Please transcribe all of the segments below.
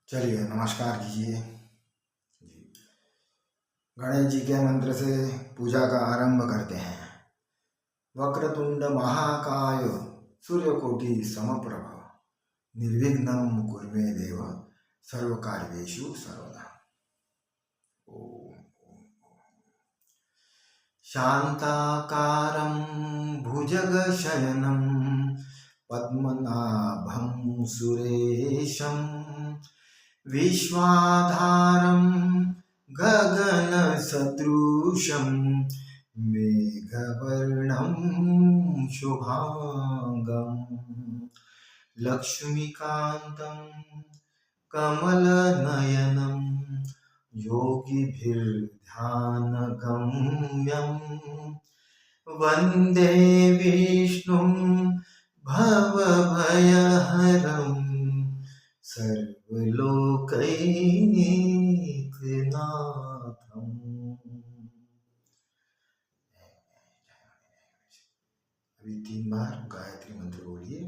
चलिए नमस्कार कीजिए जी। गणेश जी के मंत्र से पूजा का आरंभ करते हैं। वक्रतुंड महाकाय सूर्यकोटि समप्रभ निर्विघ्नं कुरु मे देव सर्वकार्येषु सर्वदा। ओम शांताकारं भुजगशयनं पद्मनाभं सुरेशं विश्वाधारं गगनसदृशं मेघवर्णं शुभांगं लक्ष्मीकान्तं कमलनयनं योगिभिर्ध्यानगम्यं वन्दे विष्णुं भवभयहरं सर्वलोकैकनाथम्। अभी 3 बार गायत्री मंत्र बोलिए।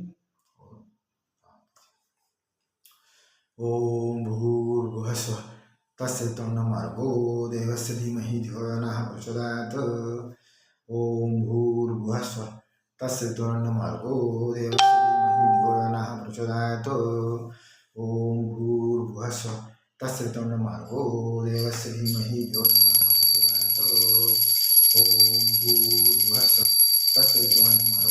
ओम भूर्भुवः स्वः तस्य तन्नमर्गो देवस्य धीमहि धियो यो नः प्रचोदयात्। ओम भूर्भुवः स्वः तस्य तन्नमर्गो देवस्य धीमहि धियो यो नः प्रचोदयात्। ओम भूर्भुवः स्वः तस्य तन्नमर्गो देवस्य धीमहि धियो यो नः प्रचोदयात्। ओम भूर्भुवः स्वः तस्य तन्नमर्गो